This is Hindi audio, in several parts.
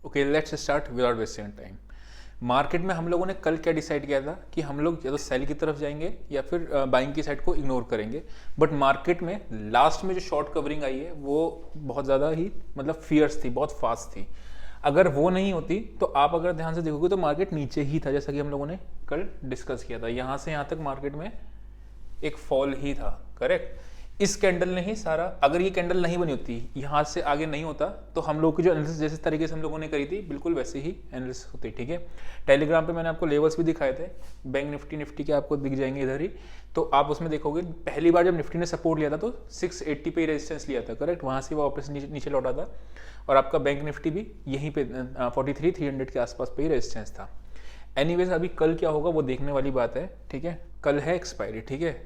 Okay, let's start without wasting time. Market में हम लोगों ने कल क्या डिसाइड किया था कि हम लोग या तो सेल की तरफ जाएंगे या फिर बाइंग की साइड को इग्नोर करेंगे। बट मार्केट में लास्ट में जो शॉर्ट कवरिंग आई है वो बहुत ज़्यादा ही मतलब फियर्स थी, बहुत फास्ट थी। अगर वो नहीं होती तो आप अगर ध्यान से देखोगे तो मार्केट नीचे ही था, जैसा कि हम लोगों ने कल डिस्कस किया था। यहाँ से यहाँ तक मार्केट में एक फॉल ही था, करेक्ट। इस कैंडल ने ही सारा, अगर ये कैंडल नहीं बनी होती, यहाँ से आगे नहीं होता, तो हम लोग की जो एनालिसिस जिस तरीके से हम लोगों ने करी थी बिल्कुल वैसे ही एनालिसिस होती, ठीक है। टेलीग्राम पे मैंने आपको लेवल्स भी दिखाए थे, बैंक निफ्टी के आपको दिख जाएंगे इधर ही। तो आप उसमें देखोगे पहली बार जब निफ्टी ने सपोर्ट लिया था तो 680 पे रेजिस्टेंस लिया था, करेक्ट। वहाँ से वो वापस नीचे लौटा था और आपका बैंक निफ्टी भी यहीं पे 43,300 के आसपास पे ही रेजिस्टेंस था। एनीवेज अभी कल क्या होगा वो देखने वाली बात है, ठीक है। कल है एक्सपायरी, ठीक है।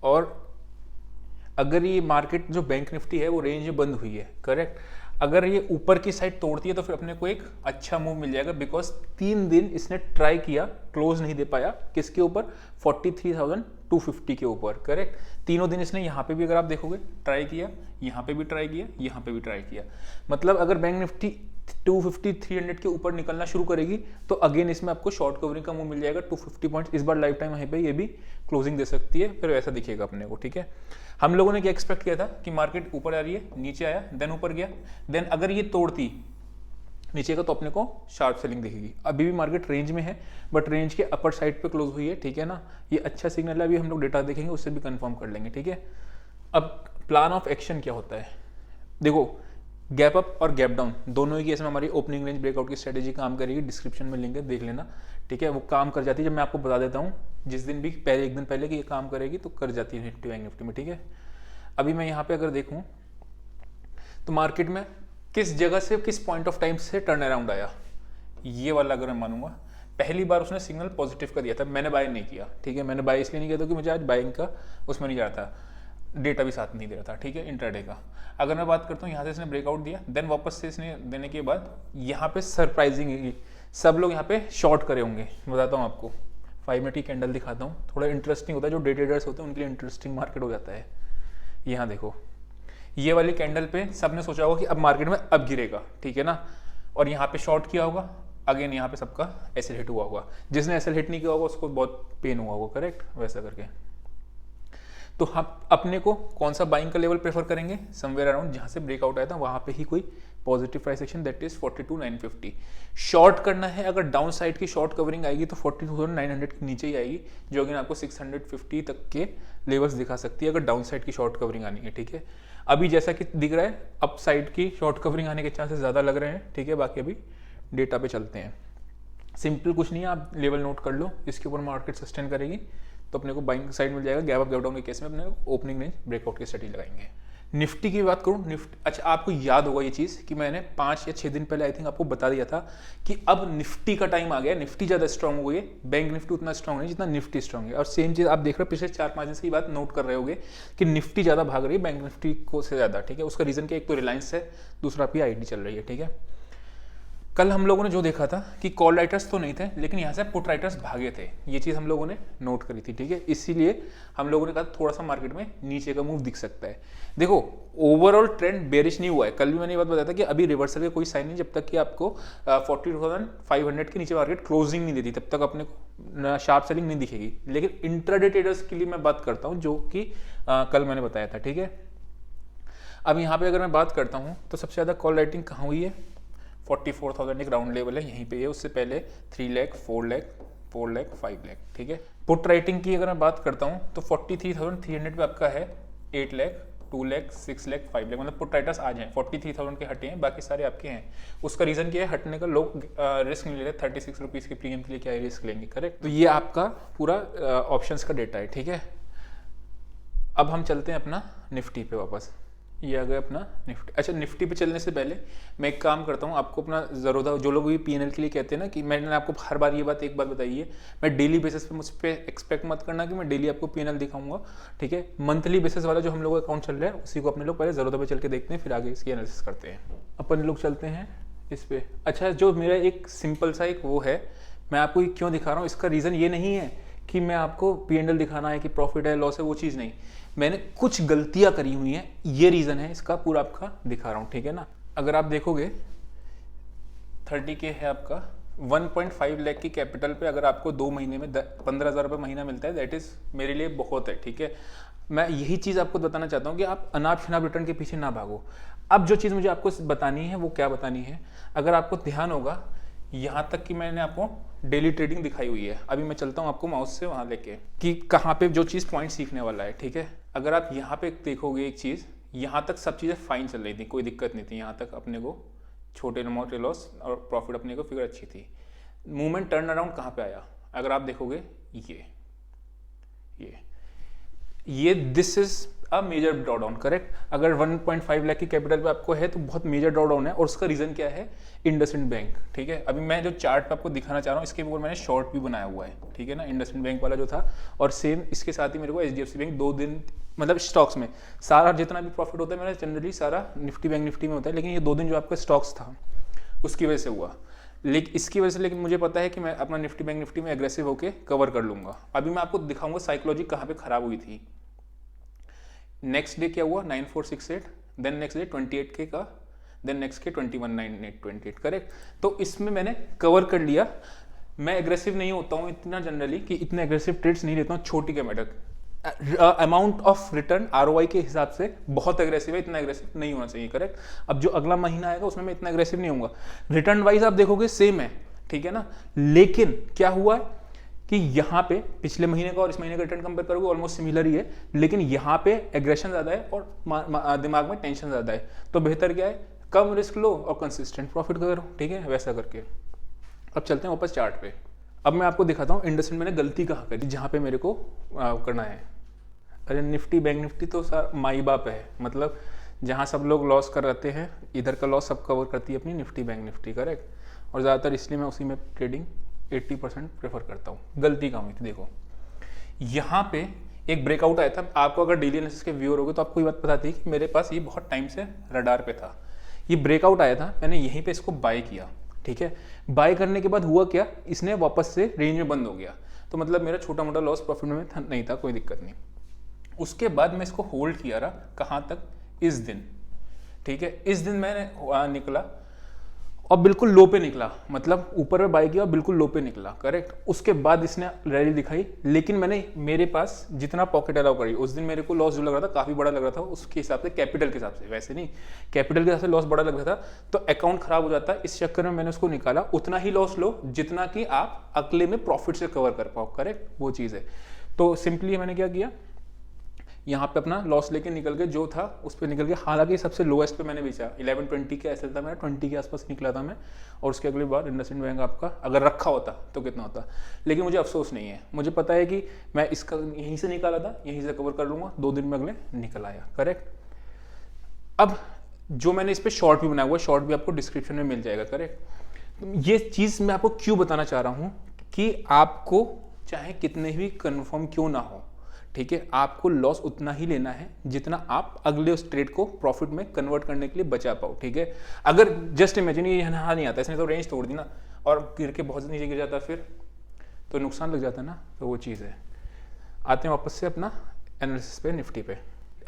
और अगर ये मार्केट जो बैंक निफ्टी है वो रेंज में बंद हुई है, करेक्ट। अगर ये ऊपर की साइड तोड़ती है तो फिर अपने को एक अच्छा मूव मिल जाएगा, बिकॉज 3 दिन इसने ट्राई किया, क्लोज नहीं दे पाया। किसके ऊपर? 43,250 के ऊपर, करेक्ट। तीनों दिन इसने यहाँ पे भी अगर आप देखोगे ट्राई किया, यहाँ पे भी ट्राई किया, यहाँ पे भी ट्राई किया। मतलब अगर बैंक निफ्टी 250 300 के ऊपर निकलना शुरू करेगी तो अगेन इसमें आपको शॉर्ट कवरिंग का मूव मिल जाएगा 250 पॉइंट्स। इस बार लाइफ टाइम वहीं पे ये भी क्लोजिंग दे सकती है, फिर ऐसा दिखेगा अपने को, ठीक है। हम लोगों ने क्या एक्सपेक्ट किया था कि मार्केट ऊपर आ रही है, नीचे आया, देन ऊपर गया, देन अगर ये तोड़ती नीचे का तो अपने को शार्प सेलिंग दिखेगी। अभी भी मार्केट रेंज में है बट रेंज के अपर साइड पे क्लोज हुई है, ठीक है ना। ये अच्छा सिग्नल है, अभी हम लोग डेटा देखेंगे उससे भी कंफर्म कर लेंगे, ठीक है। अब प्लान ऑफ एक्शन क्या होता है, देखो गैप अप और गैप डाउन दोनों ही केस में हमारी ओपनिंग रेंज ब्रेकआउट की स्ट्रेटेजी काम करेगी। डिस्क्रिप्शन में लिंक है, देख लेना, ठीक है। वो काम कर जाती है, जब मैं आपको बता देता हूँ जिस दिन भी पहले, एक दिन पहले कि ये काम करेगी तो कर जाती है निफ्टी बैंक निफ्टी में, ठीक है। अभी मैं यहाँ पे अगर देखूँ तो मार्केट में किस जगह से, किस पॉइंट ऑफ टाइम से टर्न अराउंड आया, ये वाला अगर मैं मानूंगा, पहली बार उसने सिग्नल पॉजिटिव का दिया था, मैंने बाय नहीं किया, ठीक है। मैंने बाय इसलिए नहीं किया था कि मुझे आज बाइंग का उसमें नहीं जा रहा था, डेटा भी साथ नहीं दे रहा था, ठीक है, इंट्राडे का। अगर मैं बात करता हूँ यहाँ से इसने ब्रेकआउट दिया, देन वापस से इसने देने के बाद यहाँ पे सरप्राइजिंग सब लोग यहाँ पे शॉर्ट करे होंगे, बताता हूँ आपको। 5 मिनट की कैंडल दिखाता हूँ, थोड़ा इंटरेस्टिंग होता है, जो डे ट्रेडर्स होते हैं उनके लिए इंटरेस्टिंग मार्केट हो जाता है। यहाँ देखो, ये वाली कैंडल पे सबने सोचा होगा कि अब मार्केट में अब गिरेगा, ठीक है ना, और यहाँ पे शॉर्ट किया होगा, अगेन यहाँ पे सबका एसएल हिट हुआ होगा। जिसने एसएल हिट नहीं किया होगा उसको बहुत पेन हुआ होगा, करेक्ट, वैसा करके। तो हम अपने को कौन सा बाइंग का लेवल प्रेफर करेंगे, समवेयर अराउंड जहां से ब्रेकआउट आया था वहां पे ही कोई positive price action, that is 42,950। Short करना है, अगर डाउन साइड की शॉर्ट कवरिंग आएगी तो 40,900 के नीचे ही आएगी, जो अगेन आपको 650 तक के लेवल्स दिखा सकती है अगर डाउन साइड की शॉर्ट कवरिंग आनी है, ठीक है। अभी जैसा कि दिख रहा है अप साइड की शॉर्ट कवरिंग आने के चांसेस ज्यादा लग रहे हैं, ठीक है। बाकी अभी डेटा पे चलते हैं। सिंपल कुछ नहीं है, आप लेवल नोट कर लो, इसके ऊपर मार्केट सस्टेन करेगी तो अपने को बाइंग साइड मिल जाएगा। गैप अप गैप डाउन के केस में अपने ओपनिंग रेंज ब्रेकआउट की स्ट्रेटजी लगाएंगे। निफ्टी की बात करूं, निफ्टी, अच्छा आपको याद होगा ये चीज़ कि मैंने 5 या 6 दिन पहले आई थिंक आपको बता दिया था कि अब निफ्टी का टाइम आ गया, निफ्टी ज़्यादा स्ट्रांग हो गई है, बैंक निफ्टी उतना स्ट्रांग नहीं जितना निफ्टी स्ट्रांग है। और सेम चीज़ आप देख रहे हो, पिछले 4-5 दिन से ये बात नोट कर रहे होगे कि निफ्टी ज़्यादा भाग रही है बैंक निफ्टी को से ज़्यादा, ठीक है। उसका रीज़न क्या, एक तो रिलायंस है, दूसरा आपकी आईडी चल रही है, ठीक है। कल हम लोगों ने जो देखा था कि कॉल राइटर्स तो नहीं थे लेकिन यहाँ से पुट राइटर्स भागे थे, ये चीज़ हम लोगों ने नोट करी थी, ठीक है। इसीलिए हम लोगों ने कहा थोड़ा सा मार्केट में नीचे का मूव दिख सकता है। देखो ओवरऑल ट्रेंड बेरिश नहीं हुआ है, कल भी मैंने ये बात बताया था कि अभी रिवर्सल का कोई साइन नहीं, जब तक कि आपको 42,500 के नीचे मार्केट क्लोजिंग नहीं देती तब तक अपने को शार्प सेलिंग नहीं दिखेगी। लेकिन इंट्राडे ट्रेडर्स के लिए मैं बात करता हूँ, जो कि कल मैंने बताया था, ठीक है। अब यहाँ पे अगर मैं बात करता हूँ तो सबसे ज़्यादा कॉल राइटिंग कहाँ हुई है, 44,000 एक राउंड लेवल है, यहीं पे है। उससे पहले 3 लाख, 4 लाख, 4 लाख, 5 लाख, ठीक है। पुट राइटिंग की अगर मैं बात करता हूँ तो 43,300 पे आपका है 8 लाख, 2 लाख, 6 लाख, 5 लाख, मतलब पुट राइटर्स आ जाए 43,000 के हटे हैं, बाकी सारे आपके हैं। उसका रीजन क्या है, हटने का लोग रिस्क नहीं ले रहे, 36 रुपीज़ के प्रीमियम के लिए क्या रिस्क लेंगे, करेक्ट। तो ये आपका पूरा ऑप्शंस का डेटा है, ठीक है। अब हम चलते हैं अपना निफ्टी पे वापस, ये आ गया अपना निफ्टी। अच्छा निफ्टी पे चलने से पहले मैं एक काम करता हूँ, आपको अपना ज़रूरत, जो लोग भी पीएनएल के लिए कहते हैं ना, कि मैंने आपको हर बार ये बात एक बात बताई है, मैं डेली बेसिस पे मुझ पर एक्सपेक्ट मत करना कि मैं डेली आपको पीएनएल दिखाऊंगा, ठीक है। मंथली बेसिस वाला जो हम लोग अकाउंट चल रहा है उसी को अपने लोग पहले ज़रूरत पे चल के देखते हैं, फिर आगे इसकी एनालिसिस करते हैं। अपन लोग चलते हैं इस पर। अच्छा जो मेरा एक सिंपल सा एक वो है, मैं आपको ये क्यों दिखा रहा हूँ, इसका रीज़न ये नहीं है कि मैं आपको पीएनएल दिखाना है कि प्रॉफिट है लॉस है, वो चीज़ नहीं, मैंने कुछ गलतियां करी हुई हैं, ये रीजन है इसका, पूरा आपका दिखा रहा हूं, ठीक है ना। अगर आप देखोगे 30K है आपका, 1.5 लाख की कैपिटल पे अगर आपको 2 महीने में 15,000 रुपये महीना मिलता है, दैट इज़ मेरे लिए बहुत है, ठीक है। मैं यही चीज़ आपको बताना चाहता हूँ कि आप अनाप शनाप रिटर्न के पीछे ना भागो। अब जो चीज़ मुझे आपको बतानी है वो क्या बतानी है, अगर आपको ध्यान होगा यहाँ तक कि मैंने आपको डेली ट्रेडिंग दिखाई हुई है। अभी मैं चलता हूँ आपको माउस से वहाँ लेके कि कहाँ पे जो चीज़ पॉइंट सीखने वाला है, ठीक है। अगर आप यहाँ पे देखोगे एक चीज़, यहाँ तक सब चीज़ें फाइन चल रही थी, कोई दिक्कत नहीं थी, यहाँ तक अपने को छोटे मोटे लॉस और प्रॉफिट अपने को फिगर अच्छी थी। मूवमेंट टर्न अराउंड कहाँ पे आया, अगर आप देखोगे ये this is a major drawdown, correct. अगर 1.5 लाख की कैपिटल पे आपको है तो बहुत मेजर ड्रॉडाउन है, और उसका रीजन क्या है, इंडसइंड बैंक, ठीक है। अभी मैं जो चार्ट पे आपको दिखाना चाह रहा हूँ इसके ऊपर मैंने शॉर्ट भी बनाया हुआ है, ठीक है ना, इंडसइंड बैंक वाला जो था। और सेम इसके साथ ही मेरे को एचडीएफसी बैंक 2 दिन, मतलब स्टॉक्स में सारा जितना भी प्रॉफिट होता है मेरा जनरली सारा निफ्टी बैंक निफ्टी में होता है, लेकिन ये 2 दिन जो आपका स्टॉक्स था उसकी वजह से हुआ, लेकिन इसकी वजह से, लेकिन मुझे पता है कि मैं अपना निफ्टी बैंक निफ्टी में एग्रेसिव होकर कवर कर लूंगा। अभी मैं आपको दिखाऊंगा साइकोलॉजी कहाँ पे खराब हुई थी। नेक्स्ट डे क्या हुआ, 9468, देन नेक्स्ट डे 28K का, देन नेक्स्ट के 219828, करेक्ट। तो इसमें मैंने कवर कर लिया। मैं एग्रेसिव नहीं होता हूँ इतना जनरली, कि इतने एग्रेसिव ट्रेड्स नहीं लेता हूँ, छोटी के matter amount of return ROI के हिसाब से बहुत एग्रेसिव है, इतना एग्रेसिव नहीं होना चाहिए, करेक्ट। अब जो अगला महीना आएगा उसमें मैं इतना एग्रेसिव नहीं होऊंगा। रिटर्न वाइज आप देखोगे सेम है, ठीक है ना, लेकिन क्या हुआ है कि यहाँ पे पिछले महीने का और इस महीने का रिटर्न कंपेयर करोगे ऑलमोस्ट सिमिलर ही है, लेकिन यहाँ पे एग्रेशन ज्यादा है और दिमाग में टेंशन ज्यादा है। तो बेहतर क्या है, कम रिस्क लो और कंसिस्टेंट प्रॉफिट करो, ठीक है, वैसा करके। अब चलते हैं वापस चार्ट पे। अब मैं आपको दिखाता हूँ इंडसइंड मैंने गलती कहाँ करी जहाँ पे मेरे को करना है। अरे निफ्टी बैंक निफ्टी तो सर माई बाप है, मतलब जहाँ सब लोग लॉस कर रहते हैं इधर का लॉस सब कवर करती है अपनी निफ्टी बैंक निफ्टी, करेक्ट। और ज़्यादातर इसलिए मैं उसी में ट्रेडिंग 80% प्रेफर करता हूँ। गलती कहाँ हुई थी, देखो यहाँ पे एक ब्रेकआउट आया था। आपको अगर डेली एनालिसिस के व्यूअर होगे तो आपको ये बात पता थी कि मेरे पास ये बहुत टाइम से रडार पे था। ये ब्रेकआउट आया था, मैंने यहीं पे इसको बाय किया, ठीक है। बाय करने के बाद हुआ क्या, इसने वापस से रेंज में बंद हो गया, तो मतलब मेरा छोटा मोटा लॉस प्रॉफिट में नहीं था, कोई दिक्कत नहीं। उसके बाद मैं इसको होल्ड किया रहा, कहाँ तक, इस दिन, ठीक है। इस दिन मैंने निकला और बिल्कुल लो पे निकला, मतलब ऊपर में बाय किया और बिल्कुल लो पे निकला, करेक्ट। उसके बाद इसने रैली दिखाई, लेकिन मैंने मेरे पास जितना पॉकेट अलाउ करी, उस दिन मेरे को लॉस जो लग रहा था काफी बड़ा लग रहा था उसके हिसाब से, कैपिटल के हिसाब से, वैसे नहीं, कैपिटल के हिसाब से लॉस बड़ा लग रहा था तो अकाउंट खराब हो जाता। इस चक्कर में मैंने उसको निकाला, उतना ही लॉस लो जितना कि आप अगले में प्रॉफिट से कवर कर पाओ, करेक्ट, वो चीज़ है। तो सिंपली मैंने क्या किया, यहाँ पे अपना लॉस लेके निकल के जो था उस पर निकल के, हालांकि सबसे लोएस्ट पे मैंने बेचा 1120 के ऐसे था, मेरा 20 के आसपास निकला था मैं। और उसके अगली बार इंडसइंड बैंक आपका अगर रखा होता तो कितना होता, लेकिन मुझे अफसोस नहीं है, मुझे पता है कि मैं इसका यहीं से निकाला था, यहीं से कवर कर लूंगा, 2 दिन में अगले निकल आया, करेक्ट। अब जो मैंने इस पर शॉर्ट भी बनाया हुआ, शॉर्ट भी आपको डिस्क्रिप्शन में मिल जाएगा, करेक्ट। ये चीज़ मैं आपको क्यों बताना चाह रहा हूँ कि आपको चाहे कितने भी कन्फर्म क्यों ना हो, ठीक है, आपको लॉस उतना ही लेना है जितना आप अगले उस ट्रेड को प्रॉफिट में कन्वर्ट करने के लिए बचा पाओ, ठीक है। अगर जस्ट इमेजिन ये यहाँ नहीं आता, इसने तो रेंज तोड़ दी ना और गिर के बहुत नीचे गिर जाता फिर तो नुकसान लग जाता ना, तो वो चीज़ है। आते हैं वापस से अपना एनालिसिस पे, निफ्टी पे।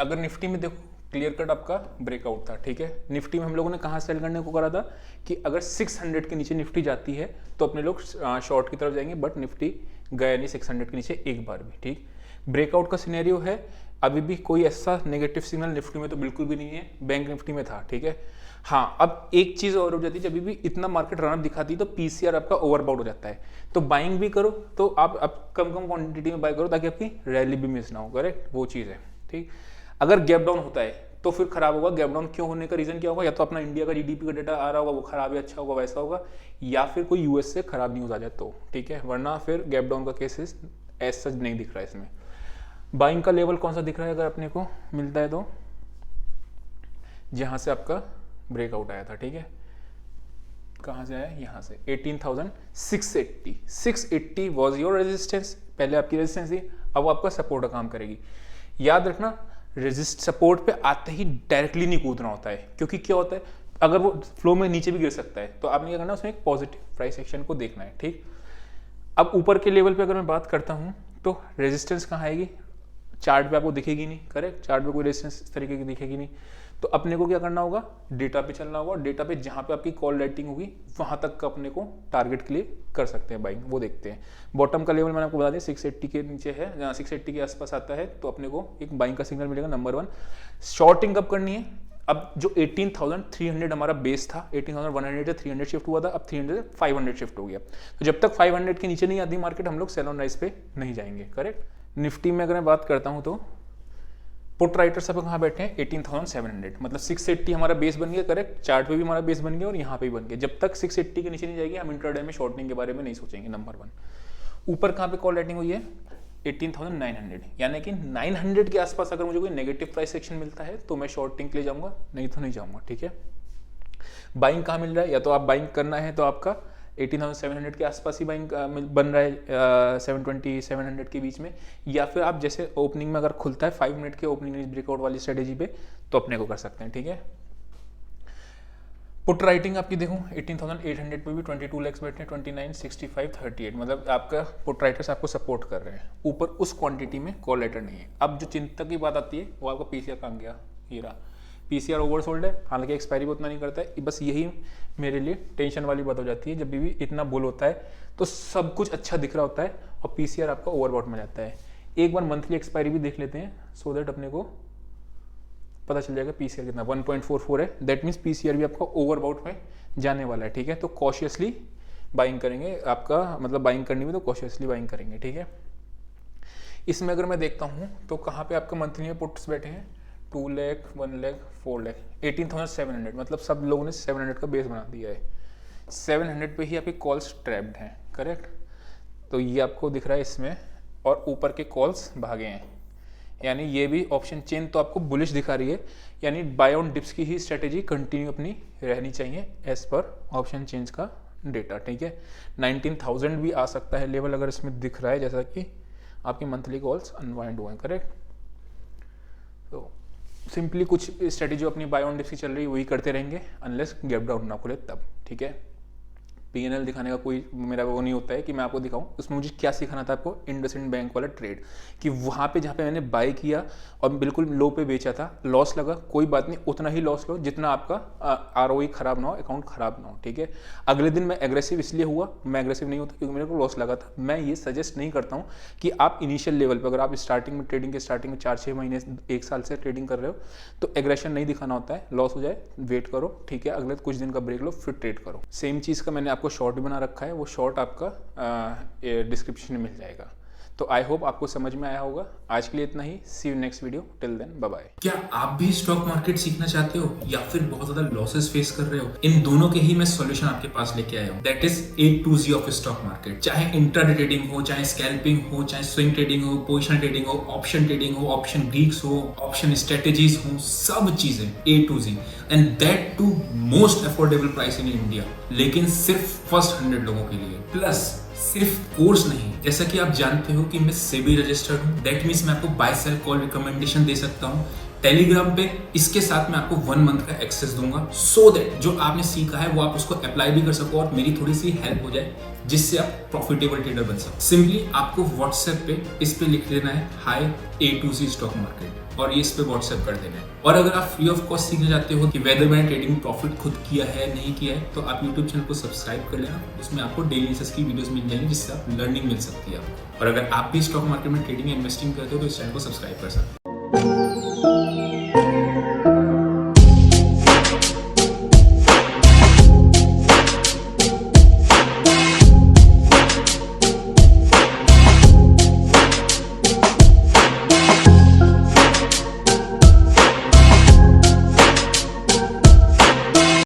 अगर निफ्टी में देखो क्लियर कट आपका ब्रेकआउट था, ठीक है। निफ्टी में हम लोगों ने कहाँ सेल करने को करा था कि अगर 600 के नीचे निफ्टी जाती है तो अपने लोग शॉर्ट की तरफ जाएंगे, बट निफ्टी गया नहीं 600 के नीचे एक बार भी, ठीक। ब्रेकआउट का सिनेरियो है, अभी भी कोई ऐसा नेगेटिव सिग्नल निफ्टी में तो बिल्कुल भी नहीं है, बैंक निफ्टी में था, ठीक है। हाँ, अब एक चीज और हो जाती है, जब भी इतना मार्केट रनअप दिखाती है तो पीसीआर आपका ओवरबाउट हो जाता है, तो बाइंग भी करो तो आप कम क्वांटिटी में बाय करो ताकि आपकी रैली भी मिस ना हो, करेक्ट, वो चीज है, ठीक। अगर गैप डाउन होता है तो फिर खराब होगा। गैप डाउन क्यों होने का रीजन क्या होगा, या तो अपना इंडिया का जीडीपी का डेटा आ रहा होगा वो खराब है, अच्छा होगा, वैसा होगा, या फिर कोई यूएस से खराब न्यूज आ जाए तो, ठीक है, वरना फिर गैप डाउन का केसेस एज सच नहीं दिख रहा है इसमें। बाइंग का लेवल कौन सा दिख रहा है अगर अपने को मिलता है तो, जहां से आपका ब्रेकआउट आया था, ठीक है, कहां से आया, यहां से 18,680 680 वॉज योर रेजिस्टेंस, पहले आपकी रेजिस्टेंस थी, अब वो आपका सपोर्ट का काम करेगी। याद रखना, रेजिस्ट सपोर्ट पे आते ही डायरेक्टली नहीं कूदना होता है, क्योंकि क्या होता है अगर वो फ्लो में नीचे भी गिर सकता है, तो आपने क्या करना, उसमें एक पॉजिटिव प्राइस एक्शन को देखना है, ठीक। अब ऊपर के लेवल पे अगर मैं बात करता हूं तो रेजिस्टेंस कहाँ आएगी, चार्ट पे आपको दिखेगी नहीं, करेक्ट, चार्ट पे कोई रेजिस्टेंस इस तरीके की दिखेगी नहीं, तो अपने को क्या करना होगा, डेटा पे चलना होगा, और डेटा पे जहाँ पे आपकी कॉल राइटिंग होगी वहाँ तक का अपने को टारगेट के लिए कर सकते हैं बाइंग, वो देखते हैं। बॉटम का लेवल मैंने आपको बता दिया 680 के नीचे है, जहाँ 680 के आसपास आता है तो अपने को एक बाइंग का सिग्नल मिलेगा। नंबर 1 शॉर्टिंग कब करनी है, अब जो 18,300 हमारा बेस था, 18,100 से 300 शिफ्ट हुआ था, अब 300 से 500 शिफ्ट हो गया। तो जब तक 500 के नीचे नहीं आती मार्केट, हम लोग सेल ऑन राइज पे नहीं जाएंगे, करेक्ट। निफ्टी में अगर मैं बात करता हूँ तो पुट राइटर सब कहाँ बैठे हैं, 18,700, मतलब 680 हमारा बेस बन गया, करेक्ट। चार्ट पे भी हमारा बेस बन गया और यहाँ पे भी बन गया। जब तक 680 के नीचे नहीं जाएगी हम इंट्राडे में शॉर्टिंग के बारे में नहीं सोचेंगे, नंबर 1। ऊपर कहाँ पे कॉल राइटिंग हुई है, 18,900, यानी कि 900 के आसपास अगर मुझे कोई नेगेटिव प्राइस एक्शन मिलता है तो मैं शॉर्टिंग के लिए जाऊंगा, नहीं तो नहीं जाऊंगा, ठीक है। बाइंग कहाँ मिल रहा है, या तो आप बाइंग करना है तो आपका 18,700 के आसपास ही बाइंग बन रहा है, 720 700 के बीच में, या फिर आप जैसे ओपनिंग में अगर खुलता है 5 मिनट के ओपनिंग ब्रेकआउट वाली स्ट्रेटेजी पे तो अपने को कर सकते हैं, ठीक है। पुट राइटिंग आपकी देखो 18,800 पे भी 22 लैक्स बैठे हैं, 29, 65, 38, मतलब आपका पुट राइटर्स आपको सपोर्ट कर रहे हैं। ऊपर उस क्वांटिटी में कॉल राइटर नहीं है। अब जो चिंता की बात आती है वो आपका पीसीआर कहाँ गया, ये रहा। पीसीआर ओवरसोल्ड है, हालांकि एक्सपायरी भी उतना नहीं करता है, बस यही मेरे लिए टेंशन वाली बात हो जाती है। जब भी इतना बुल होता है तो सब कुछ अच्छा दिख रहा होता है और पीसीआर आपका ओवरबॉट में जाता है। एक बार मंथली एक्सपायरी भी देख लेते हैं सो दैट अपने को पता चल जाएगा पीसीआर कितना, 1.44 है। दैट मीन्स पीसीआर भी आपका ओवरबाउट में जाने वाला है, ठीक है। तो कॉशियसली बाइंग करेंगे, आपका मतलब बाइंग करनी में तो कॉशियसली बाइंग करेंगे, ठीक है। इसमें अगर मैं देखता हूँ तो कहाँ पे आपका मंथली में पुट्स बैठे हैं, 2 लाख, 1 लाख, 4 लाख, 18,700, मतलब सब लोगों ने 700 का बेस बना दिया है। 700 पे ही आपके कॉल्स ट्रैप्ड हैं, करेक्ट। तो ये आपको दिख रहा है इसमें, और ऊपर के कॉल्स भागे हैं, यानी ये भी ऑप्शन चेन तो आपको बुलिश दिखा रही है, यानी बाय ऑन डिप्स की ही स्ट्रेटेजी कंटिन्यू अपनी रहनी चाहिए एज पर ऑप्शन चेंज का डेटा, ठीक है। 19,000 भी आ सकता है लेवल अगर इसमें दिख रहा है, जैसा कि आपकी मंथली कॉल्स अनवाइंड हुए हैं, करेक्ट। तो सिंपली कुछ स्ट्रेटेजी अपनी बाय ऑन डिप्स की चल रही है वही करते रहेंगे अनलेस गैप डाउन ना खुले तब, ठीक है। पीएनएल दिखाने का कोई मेरा वो नहीं होता है कि मैं आपको दिखाऊं। उसमें मुझे क्या सिखाना था आपको, इंडसइंड बैंक वाला ट्रेड, कि वहाँ पे जहाँ पे मैंने बाय किया और बिल्कुल लो पे बेचा था, लॉस लगा, कोई बात नहीं, उतना ही लॉस लो जितना आपका आरओई खराब ना हो, अकाउंट खराब ना हो, ठीक है। अगले दिन मैं एग्रेसिव इसलिए हुआ, मैं एग्रेसिव नहीं होता क्योंकि मेरे को लॉस लगा था। मैं ये सजेस्ट नहीं करता हूँ कि आप इनिशियल लेवल पर अगर आप स्टार्टिंग में ट्रेडिंग के स्टार्टिंग में 4-6 महीने 1 साल से ट्रेडिंग कर रहे हो तो एग्रेशन नहीं दिखाना होता है। लॉस हो जाए वेट करो, ठीक है, अगले कुछ दिन का ब्रेक लो फिर ट्रेड करो। सेम चीज़ का मैंने आपको शॉर्ट बना रखा है, वो शॉर्ट आपका डिस्क्रिप्शन में मिल जाएगा। तो आई होप आपको समझ में आया होगा। आज के लिए इतना ही, see you next video, till then bye bye. क्या आप भी स्टॉक मार्केट सीखना चाहते हो या फिर बहुत ज्यादा लॉसेस फेस कर रहे हो? इन दोनों के ही मैं सॉल्यूशन आपके पास लेके आया हूँ, that is A to Z of stock market. चाहे इंट्राडे ट्रेडिंग हो, चाहे स्कैल्पिंग हो, चाहे स्विंग ट्रेडिंग हो, पोजिशनल ट्रेडिंग हो, ऑप्शन ट्रेडिंग हो, ऑप्शन ग्रीक्स हो, ऑप्शन स्ट्रेटेजीज हो, सब चीजें A to Z, and that too most affordable price in India, लेकिन सिर्फ फर्स्ट 100 लोगों के लिए। प्लस सिर्फ कोर्स नहीं, जैसा कि आप जानते हो कि मैं सेबी रजिस्टर्ड हूँ, दैट मीन्स मैं आपको बाय सेल कॉल रिकमेंडेशन दे सकता हूँ टेलीग्राम पे। इसके साथ मैं आपको 1 मंथ का एक्सेस दूंगा सो दैट जो आपने सीखा है वो आप उसको अप्लाई भी कर सको और मेरी थोड़ी सी हेल्प हो जाए जिससे आप प्रॉफिटेबल ट्रेडर बन सको। सिंपली आपको व्हाट्सएप पे इस पे लिख देना है हाय A to Z stock market, और ये इस पे व्हाट्सएप कर देना है। और अगर आप फ्री ऑफ कॉस्ट सीखना चाहते हो कि वेदर मैंने ट्रेडिंग प्रॉफिट खुद किया है नहीं किया है, तो आप यूट्यूब चैनल को सब्सक्राइब कर लेना, उसमें आपको डेली बेसिस की वीडियोस मिल जाएंगी जिससे आप लर्निंग मिल सकती है आपको। और अगर आप भी स्टॉक मार्केट में ट्रेडिंग इन्वेस्टिंग करते हो तो इस चैनल को सब्सक्राइब कर सकते हो।